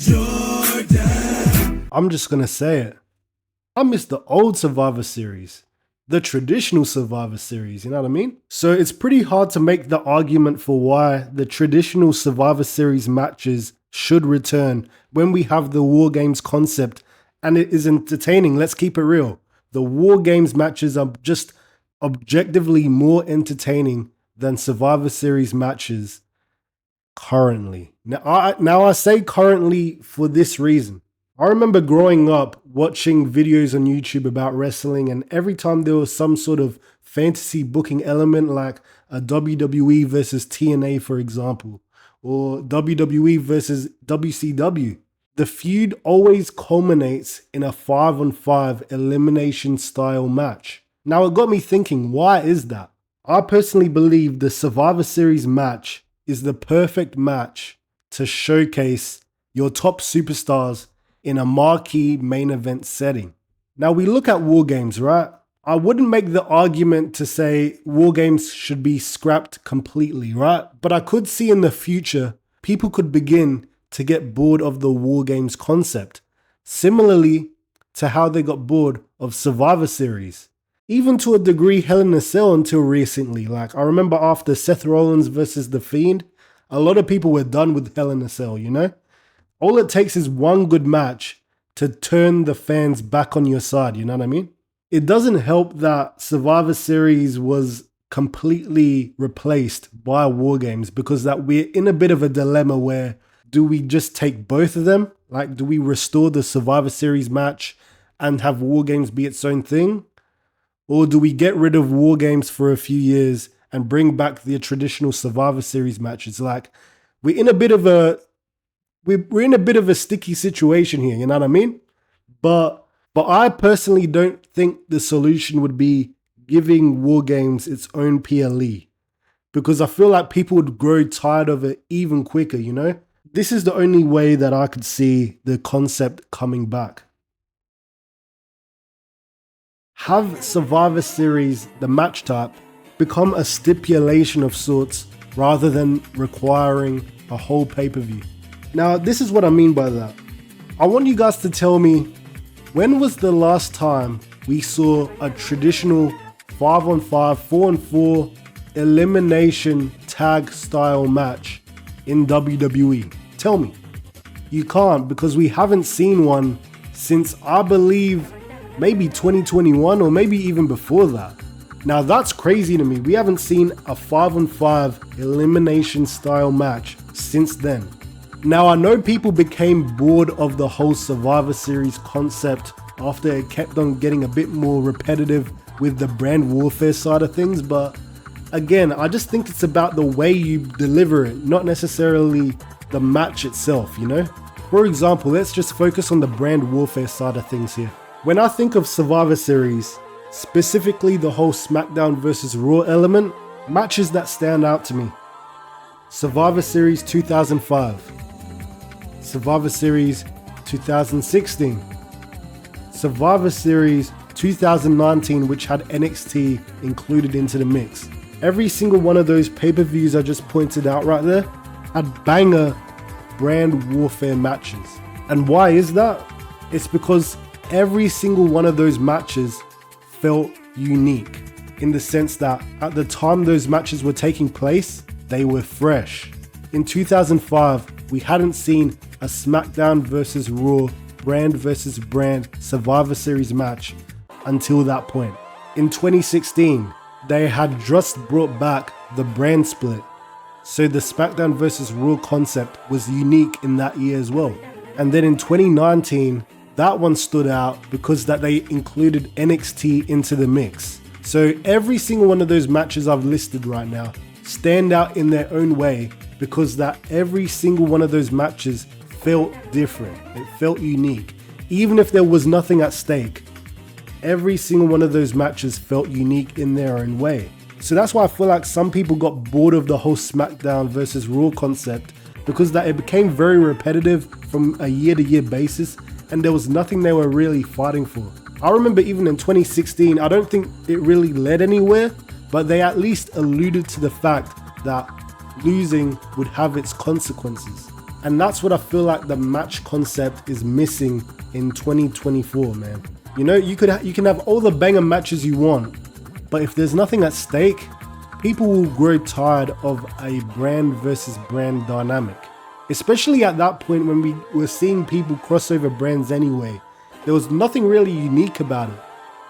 jordn. I'm just gonna say it. I miss the old Survivor Series. The traditional Survivor Series, you know what I mean? So it's pretty hard to make the argument for why the traditional Survivor Series matches should return when we have the War Games concept and it is entertaining. Let's keep it real. The War Games matches are just objectively more entertaining than Survivor Series matches currently. Now I say currently for this reason. I remember growing up watching videos on YouTube about wrestling, and every time there was some sort of fantasy booking element like a WWE versus TNA, for example, or WWE versus WCW, the feud always culminates in a 5-on-5 elimination style match. Now it got me thinking, why is that? I personally believe the Survivor Series match is the perfect match to showcase your top superstars in a marquee main event setting. Now we look at War Games, right? I wouldn't make the argument to say War Games should be scrapped completely, right? But I could see in the future, people could begin to get bored of the War Games concept, similarly to how they got bored of Survivor Series. Even to a degree, Hell in a Cell until recently. Like, I remember after Seth Rollins versus The Fiend, a lot of people were done with Hell in a Cell, you know? All it takes is one good match to turn the fans back on your side, you know what I mean? It doesn't help that Survivor Series was completely replaced by War Games, because that we're in a bit of a dilemma where do we just take both of them? Like, do we restore the Survivor Series match and have War Games be its own thing? Or do we get rid of War Games for a few years and bring back the traditional Survivor Series matches? Like, we're in a bit of a sticky situation here, you know what I mean? But I personally don't think the solution would be giving War Games its own PLE, because I feel like people would grow tired of it even quicker, you know? This is the only way that I could see the concept coming back. Have Survivor Series, the match type, become a stipulation of sorts rather than requiring a whole pay-per-view. Now, this is what I mean by that. I want you guys to tell me, when was the last time we saw a traditional 5-on-5, 4-on-4 elimination tag style match in WWE? Tell me. You can't, because we haven't seen one since, I believe, maybe 2021 or maybe even before that. Now that's crazy to me. We haven't seen a 5-on-5 elimination style match since then. Now I know people became bored of the whole Survivor Series concept after it kept on getting a bit more repetitive with the brand warfare side of things, but again, I just think it's about the way you deliver it, not necessarily the match itself, you know? For example, let's just focus on the brand warfare side of things here. When I think of Survivor Series, specifically the whole SmackDown versus Raw element, matches that stand out to me: Survivor Series 2005, Survivor Series 2016, Survivor Series 2019, which had NXT included into the mix. Every single one of those pay-per-views I just pointed out right there had banger brand warfare matches. And why is that? It's because every single one of those matches felt unique, in the sense that at the time those matches were taking place, they were fresh. In 2005, we hadn't seen a SmackDown versus Raw, brand versus brand Survivor Series match until that point. In 2016, they had just brought back the brand split, so the SmackDown versus Raw concept was unique in that year as well. And then in 2019, that one stood out because that they included NXT into the mix. So every single one of those matches I've listed right now stand out in their own way, because that every single one of those matches felt different. It felt unique. Even if there was nothing at stake, every single one of those matches felt unique in their own way. So that's why I feel like some people got bored of the whole SmackDown versus Raw concept, because that it became very repetitive from a year-to-year basis, and there was nothing they were really fighting for. I remember even in 2016, I don't think it really led anywhere, but they at least alluded to the fact that losing would have its consequences. And that's what I feel like the match concept is missing in 2024, man. You know, you can have all the banger matches you want, but if there's nothing at stake, people will grow tired of a brand versus brand dynamic. Especially at that point when we were seeing people cross over brands anyway. There was nothing really unique about it.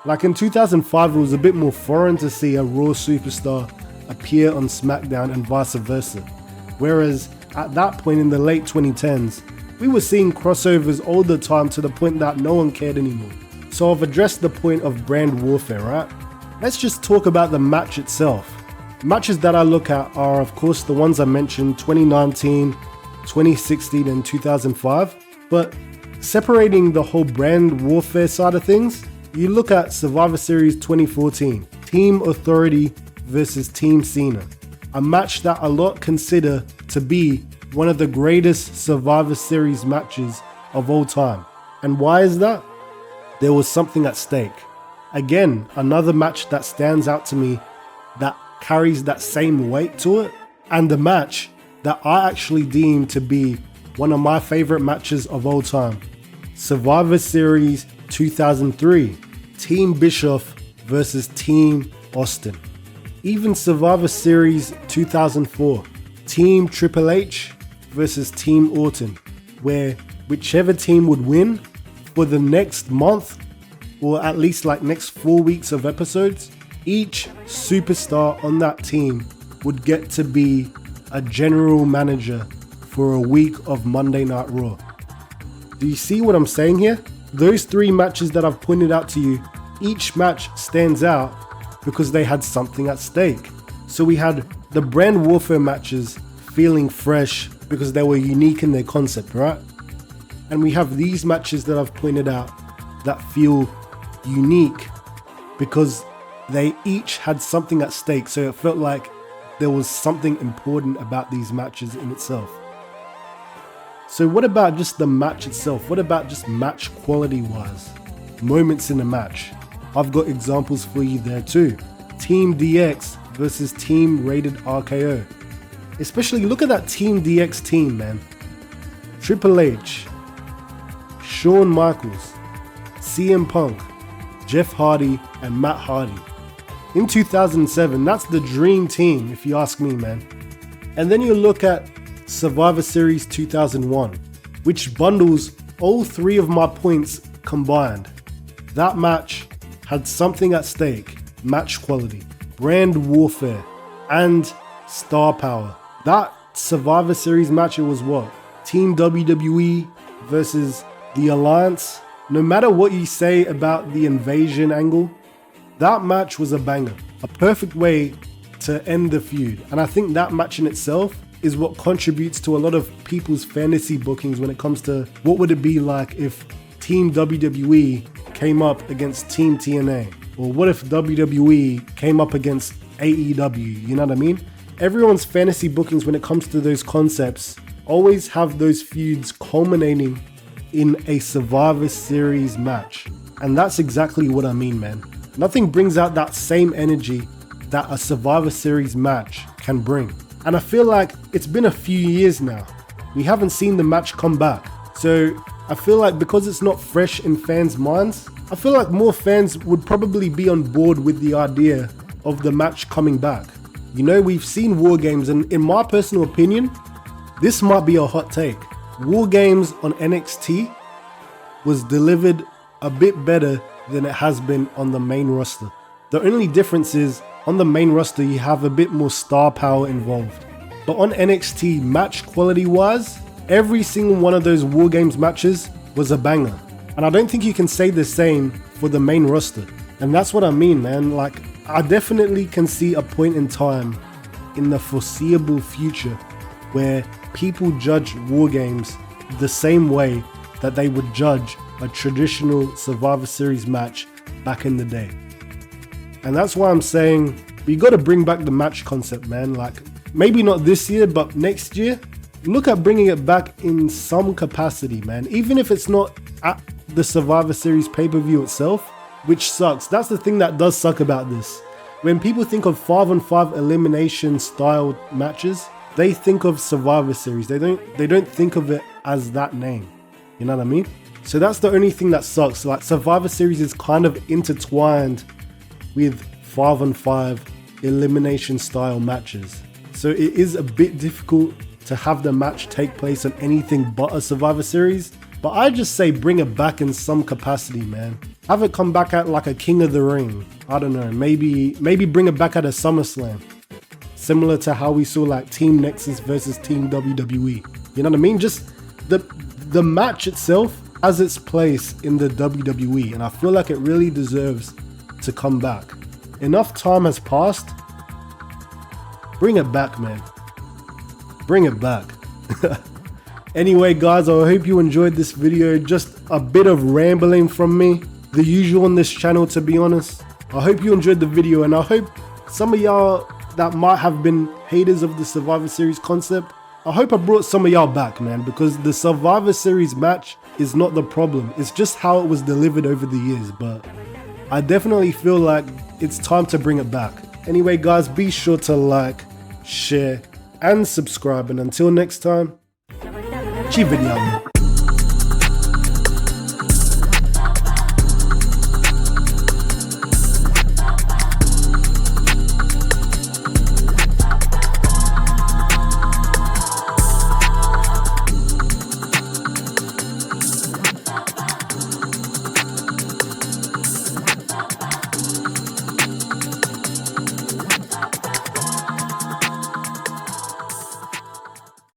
Like in 2005, it was a bit more foreign to see a Raw superstar appear on SmackDown and vice versa. Whereas at that point in the late 2010s, we were seeing crossovers all the time to the point that no one cared anymore. So I've addressed the point of brand warfare, right? Let's just talk about the match itself. Matches that I look at are of course the ones I mentioned, 2019, 2016 and 2005. But separating the whole brand warfare side of things, you look at Survivor Series 2014, Team Authority versus Team Cena. A match that a lot consider to be one of the greatest Survivor Series matches of all time. And why is that? There was something at stake. Again, another match that stands out to me that carries that same weight to it, and the match that I actually deem to be one of my favorite matches of all time. Survivor Series 2003, Team Bischoff versus Team Austin. Even Survivor Series 2004, Team Triple H versus Team Orton, where whichever team would win for the next month, or at least like next 4 weeks of episodes, each superstar on that team would get to be a general manager for a week of Monday Night Raw. Do you see what I'm saying here? Those three matches that I've pointed out to you, each match stands out because they had something at stake. So we had the brand warfare matches feeling fresh because they were unique in their concept, right? And we have these matches that I've pointed out that feel unique because they each had something at stake. So it felt like there was something important about these matches in itself. So what about just the match itself? What about just match quality wise? Moments in a match. I've got examples for you there too. Team DX versus Team Rated RKO. Especially look at that Team DX team, man. Triple H, Shawn Michaels, CM Punk, Jeff Hardy and Matt Hardy. In 2007, that's the dream team if you ask me, man. And then you look at Survivor Series 2001, which bundles all three of my points combined. That match had something at stake: match quality, brand warfare, and star power. That Survivor Series match, it was what? Team WWE versus the Alliance. No matter what you say about the invasion angle, that match was a banger. A perfect way to end the feud. And I think that match in itself is what contributes to a lot of people's fantasy bookings when it comes to what would it be like if Team WWE came up against Team TNA, or what if WWE came up against AEW, you know what I mean? Everyone's fantasy bookings when it comes to those concepts always have those feuds culminating in a Survivor Series match. And that's exactly what I mean, man. Nothing brings out that same energy that a Survivor Series match can bring. And I feel like it's been a few years now. We haven't seen the match come back. So I feel like because it's not fresh in fans' minds, I feel like more fans would probably be on board with the idea of the match coming back. You know, we've seen War Games, and in my personal opinion, this might be a hot take. War Games on NXT was delivered a bit better than it has been on the main roster. The only difference is on the main roster you have a bit more star power involved. But on NXT, match quality wise, every single one of those War Games matches was a banger. And I don't think you can say the same for the main roster. And that's what I mean, man. Like, I definitely can see a point in time in the foreseeable future where people judge War Games the same way that they would judge a traditional Survivor Series match back in the day. And that's why I'm saying we got to bring back the match concept, man. Like, maybe not this year, but next year, look at bringing it back in some capacity, man. Even if it's not at the Survivor Series pay-per-view itself, which sucks. That's the thing that does suck about this. When people think of 5-on-5 elimination style matches, they think of Survivor Series. They don't think of it as that name. You know what I mean? So that's the only thing that sucks. Like, Survivor Series is kind of intertwined with 5-on-5 elimination style matches. So it is a bit difficult to have the match take place on anything but a Survivor Series. But I just say bring it back in some capacity, man. Have it come back at like a King of the Ring. I don't know, maybe bring it back at a SummerSlam. Similar to how we saw like Team Nexus versus Team WWE. You know what I mean? Just the match itself has its place in the WWE, and I feel like it really deserves to come back. Enough time has passed. Bring it back, man. Bring it back. Anyway, guys, I hope you enjoyed this video. Just a bit of rambling from me. The usual on this channel, to be honest. I hope you enjoyed the video, and I hope some of y'all that might have been haters of the Survivor Series concept, I hope I brought some of y'all back, man, because the Survivor Series match is not the problem. It's just how it was delivered over the years, but I definitely feel like it's time to bring it back. Anyway, guys, be sure to like, share, and subscribe, and until next time, ci vediamo.